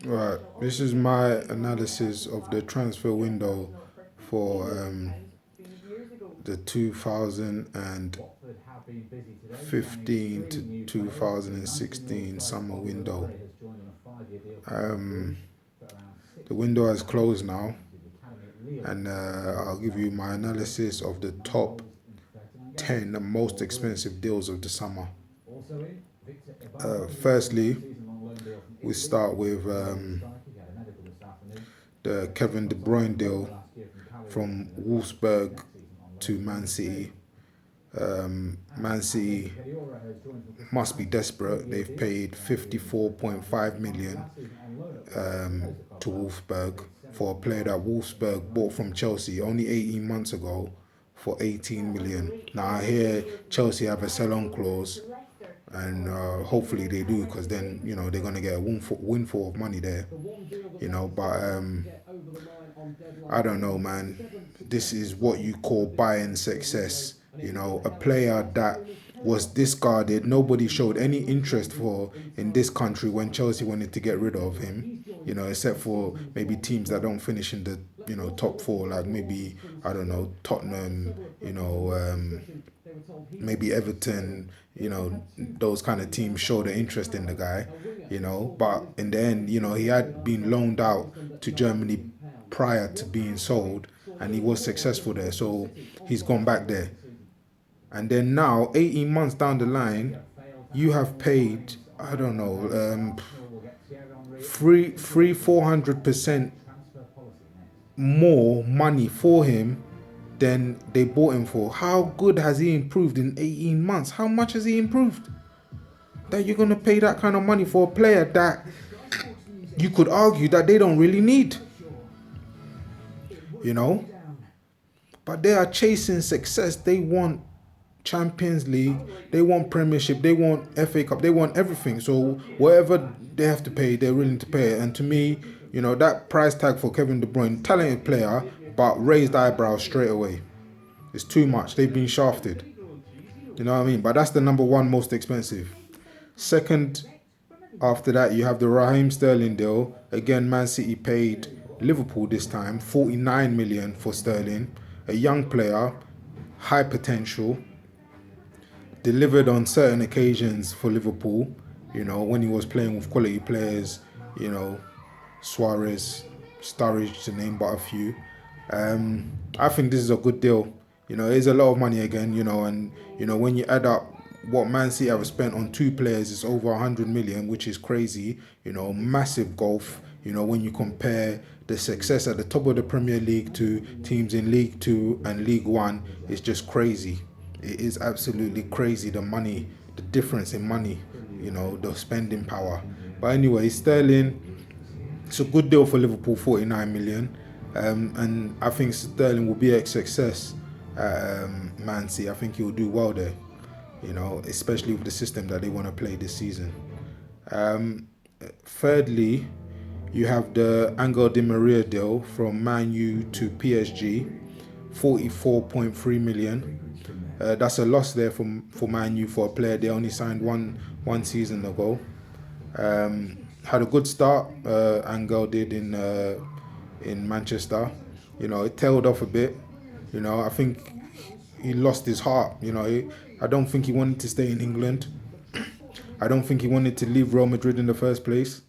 Right, this is my analysis of the transfer window for the 2015 to 2016 summer window. Um, the window has closed now, and I'll give you my analysis of the top 10 most expensive deals of the summer. Firstly, we start with the Kevin De Bruyne deal from Wolfsburg to Man City. Man City must be desperate. They've paid 54.5 million to Wolfsburg for a player that Wolfsburg bought from Chelsea only 18 months ago for 18 million. Now I hear Chelsea have a sell-on clause, and hopefully they do, because then they're gonna get a windfall of money there. But I don't know, man. This is what you call buying success. A player that was discarded, nobody showed any interest for in this country when Chelsea wanted to get rid of him. Except for maybe teams that don't finish in the top four, like maybe I don't know, Tottenham. Maybe Everton. Those kind of teams showed an interest in the guy. But in the end, he had been loaned out to Germany prior to being sold, and he was successful there, so he's gone back there. And then now, 18 months down the line, you have paid, I don't know, 400% more money for him than they bought him for. How good has he improved in 18 months? How much has he improved? That you're going to pay that kind of money for a player that you could argue that they don't really need. But they are chasing success. They want Champions League, they want Premiership, they want FA Cup, they want everything. So whatever they have to pay, they're willing to pay it. And to me, that price tag for Kevin De Bruyne, talented player, but raised eyebrows straight away. It's too much. They've been shafted. You know what I mean? But that's the number one most expensive. Second, after that, you have the Raheem Sterling deal. Again, Man City paid Liverpool this time 49 million for Sterling. A young player, high potential, delivered on certain occasions for Liverpool, when he was playing with quality players, Suarez, Sturridge, to name but a few. I think this is a good deal. It is a lot of money again, and, when you add up what Man City have spent on two players, it's over 100 million, which is crazy, massive gulf, when you compare the success at the top of the Premier League to teams in League Two and League One. It's just crazy. It is absolutely crazy, the money, the difference in money, the spending power. But anyway, Sterling, it's a good deal for Liverpool, 49 million. And I think Sterling will be a success at Man City. I think he will do well there, especially with the system that they want to play this season. Thirdly, you have the Angel Di Maria deal from Man U to PSG, 44.3 million. That's a loss there for Man U for a player they only signed one season ago. Had a good start, Angel did in Manchester. It tailed off a bit. I think he lost his heart. I don't think he wanted to stay in England. I don't think he wanted to leave Real Madrid in the first place.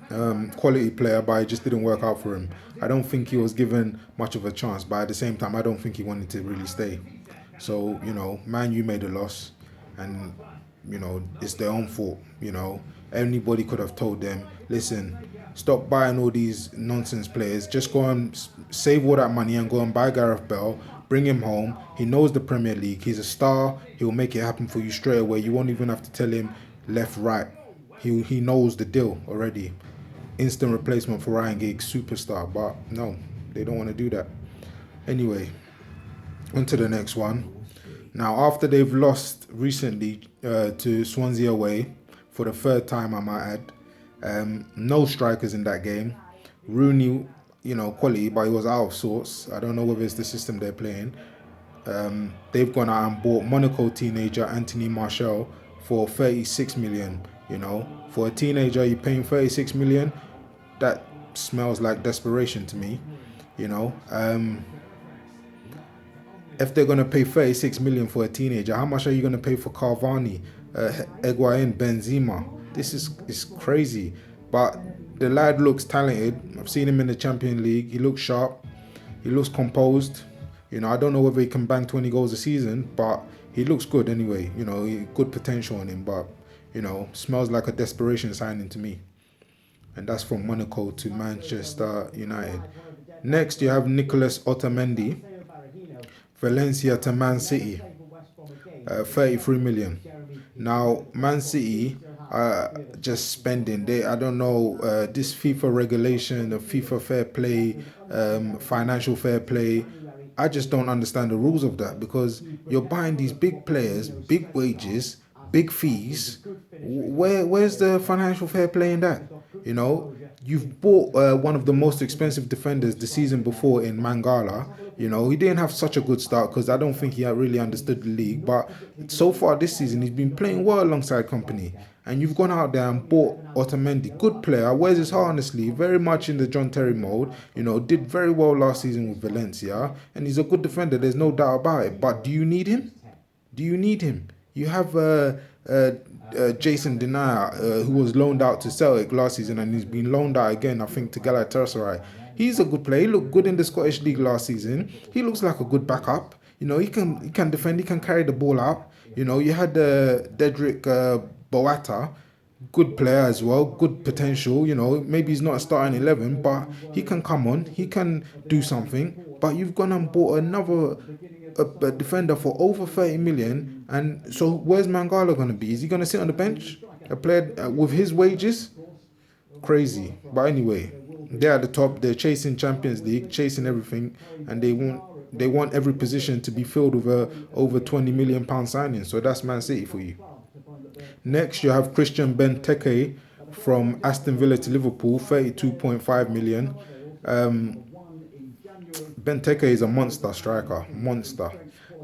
Quality player, but it just didn't work out for him. I don't think he was given much of a chance, but at the same time, I don't think he wanted to really stay. So, Man U made a loss, and, it's their own fault. Anybody could have told them, listen, stop buying all these nonsense players, just go and save all that money and go and buy Gareth Bale, bring him home. He knows the Premier League, he's a star, he'll make it happen for you straight away. You won't even have to tell him left, right. He knows the deal already. Instant replacement for Ryan Giggs, superstar. But no, they don't want to do that. Anyway, on to the next one. Now, after they've lost recently to Swansea away for the third time, I might add, no strikers in that game. Rooney, quality, but he was out of sorts. I don't know whether it's the system they're playing. They've gone out and bought Monaco teenager Anthony Martial for 36 million. You know, for a teenager, you're paying 36 million. That smells like desperation to me. You know, if they're gonna pay 36 million for a teenager, how much are you gonna pay for Cavani, Higuain, Benzema? This is crazy. But the lad looks talented. I've seen him in the Champions League. He looks sharp. He looks composed. You know, I don't know whether he can bang 20 goals a season, but he looks good anyway. You know, good potential on him. But you know, smells like a desperation signing to me. And that's from Monaco to Manchester United. Next, you have Nicolas Otamendi, Valencia to Man City, 33 million. Now, Man City just spending. I don't know, this FIFA regulation, the FIFA fair play, financial fair play. I just don't understand the rules of that because you're buying these big players, big wages, big fees. Where's the financial fair play in that? You know, you've bought one of the most expensive defenders the season before in Mangala. You know, he didn't have such a good start because I don't think he really understood the league. But so far this season, he's been playing well alongside company. And you've gone out there and bought Otamendi, good player, wears his heart on the sleeve, very much in the John Terry mode. You know, did very well last season with Valencia, and he's a good defender. There's no doubt about it. But do you need him? Do you need him? You have Jason Denayer, who was loaned out to Celtic last season, and he's been loaned out again, I think, to Galatasaray. He's a good player. He looked good in the Scottish League last season. He looks like a good backup. You know, he can defend. He can carry the ball out. You know, you had Dedrick Boata, good player as well, good potential. You know, maybe he's not a starting 11, but he can come on. He can do something. But you've gone and bought another a defender for over 30 million. And so where's Mangala going to be? Is he going to sit on the bench? A player with his wages? Crazy. But anyway, they're at the top. They're chasing Champions League, chasing everything, and they want every position to be filled with a over 20 million pound signing. So that's Man City for you. Next, you have Christian Benteke from Aston Villa to Liverpool, 32.5 million. Benteke is a monster striker, monster.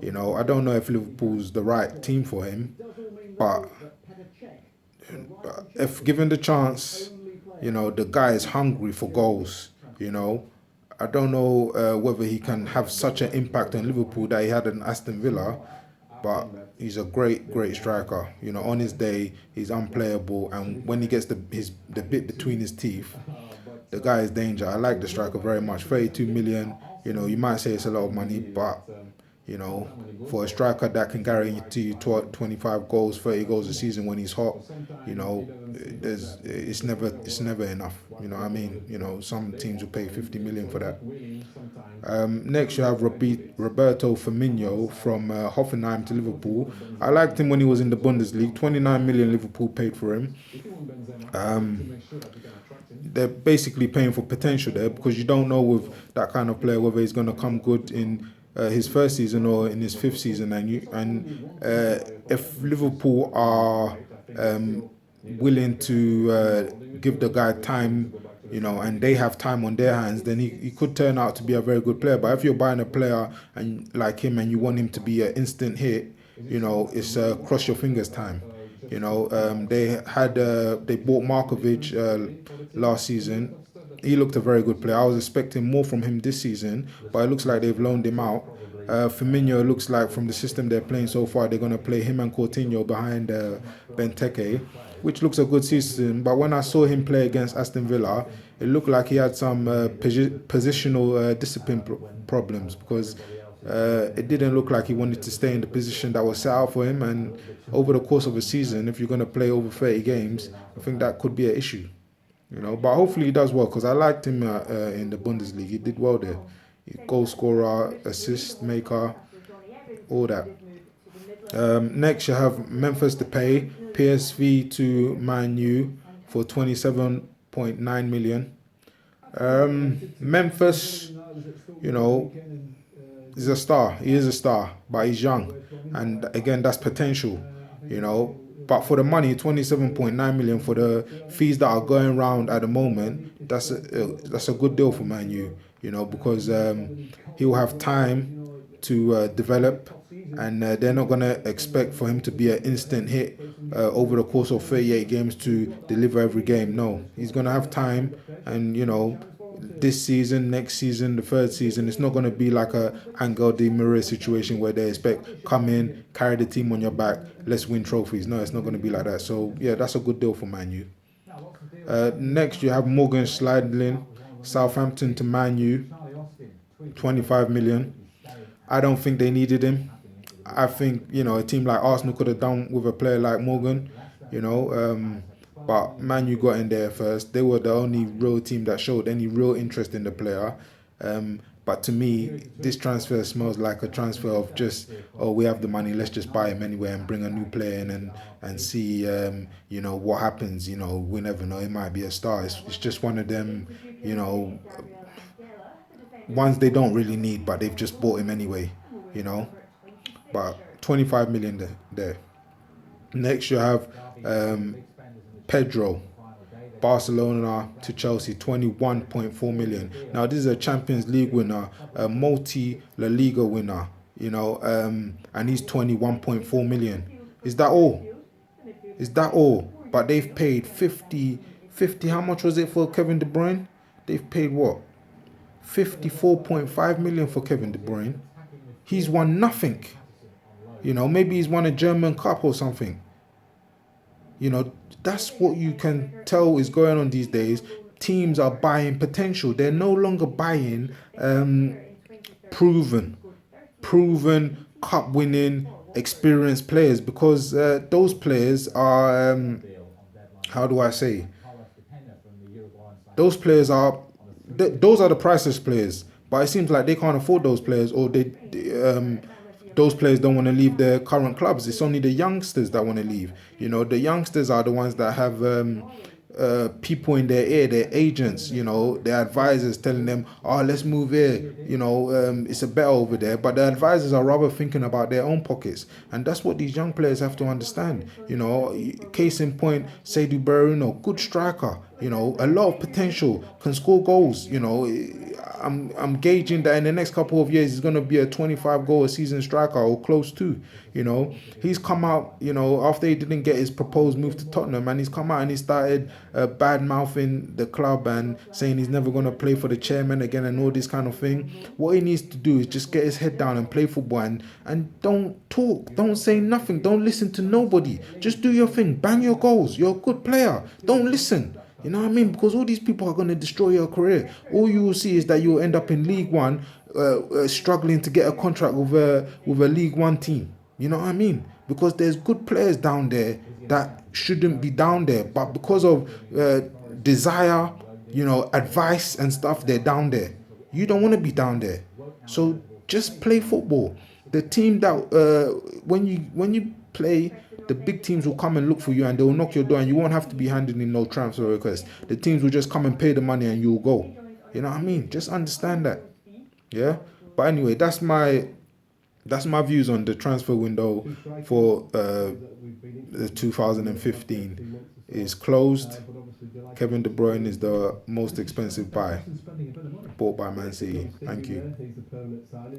You know, I don't know if Liverpool's the right team for him, but if given the chance, you know, the guy is hungry for goals. You know, I don't know whether he can have such an impact on Liverpool that he had in Aston Villa, but he's a great striker. You know, on his day, he's unplayable, and when he gets the bit between his teeth, the guy is danger. I like the striker very much. 32 million. You know, you might say it's a lot of money, but you know, for a striker that can guarantee you 25 goals, 30 goals a season when he's hot, you know, it's never enough. You know what I mean? You know, some teams will pay 50 million for that. Next, you have Roberto Firmino from Hoffenheim to Liverpool. I liked him when he was in the Bundesliga. 29 million Liverpool paid for him. They're basically paying for potential there because you don't know with that kind of player whether he's going to come good in his first season or in his fifth season. And if Liverpool are willing to give the guy time, you know, and they have time on their hands, then he could turn out to be a very good player. But if you're buying a player and like him and you want him to be an instant hit, you know, it's cross your fingers time. You know, they bought Markovic last season. He looked a very good player. I was expecting more from him this season, but it looks like they've loaned him out. Firmino looks like from the system they're playing so far, they're going to play him and Coutinho behind Benteke, which looks a good system. But when I saw him play against Aston Villa, it looked like he had some positional discipline problems because it didn't look like he wanted to stay in the position that was set out for him. And over the course of a season, if you're going to play over 30 games, I think that could be an issue. You know, but hopefully he does well because I liked him in the Bundesliga. He did well there. Goal scorer, assist maker, all that. Next, you have Memphis Depay, PSV to Man U for 27.9 million. Memphis, you know, is a star. He is a star, but he's young, and again, that's potential. You know. But for the money, 27.9 million for the fees that are going around at the moment, that's a good deal for Man U, you know, because he'll have time to develop, and they're not gonna expect for him to be an instant hit over the course of 38 games to deliver every game. No, he's gonna have time, and this season, next season, the third season, it's not going to be like a Angel Di Maria situation where they expect come in, carry the team on your back, let's win trophies. No, it's not going to be like that. So yeah, that's a good deal for Man U. Next, you have Morgan Schneiderlin, Southampton to Man U, 25 million. I don't think they needed him. I think a team like Arsenal could have done with a player like Morgan. But Man U got in there first. They were the only real team that showed any real interest in the player. But to me, this transfer smells like a transfer of just, oh, we have the money, let's just buy him anyway and bring a new player in and see, what happens. We never know. It might be a star. It's just one of them, ones they don't really need, but they've just bought him anyway, But 25 million there. Next, you have Pedro, Barcelona to Chelsea, 21.4 million. Now, this is a Champions League winner, a multi-La Liga winner, and he's 21.4 million. Is that all? Is that all? But they've paid 50, how much was it for Kevin De Bruyne? They've paid what? 54.5 million for Kevin De Bruyne. He's won nothing. Maybe he's won a German Cup or something. That's what you can tell is going on these days. Teams are buying potential. They're no longer buying proven cup-winning, experienced players, because those players are, how do I say? Those players are, those are the priceless players. But it seems like they can't afford those players, or those players don't want to leave their current clubs. It's only the youngsters that want to leave. The youngsters are the ones that have people in their ear, their agents, their advisors telling them, oh, let's move here. It's a better over there. But the advisors are rather thinking about their own pockets. And that's what these young players have to understand. Case in point, Seydou Berahino, good striker, a lot of potential, can score goals, I'm gauging that in the next couple of years he's going to be a 25 goal a season striker or close to. He's come out, after he didn't get his proposed move to Tottenham, and he's come out and he started bad mouthing the club and saying he's never going to play for the chairman again and all this kind of thing. What he needs to do is just get his head down and play football, and don't talk, don't say nothing, don't listen to nobody. Just do your thing, bang your goals. You're a good player. Don't listen. You know what I mean? Because all these people are going to destroy your career. All you will see is that you'll end up in League One, struggling to get a contract with a League One team. You know what I mean? Because there's good players down there that shouldn't be down there, but because of desire, advice and stuff, they're down there. You don't want to be down there. So just play football. The team that when you play, the big teams will come and look for you and they will knock your door, and you won't have to be handing in no transfer request. The teams will just come and pay the money and you'll go. You know what I mean? Just understand that. Yeah. But anyway, that's my views on the transfer window for 2015 is closed. Kevin De Bruyne is the most expensive buy bought by Man City. Thank you.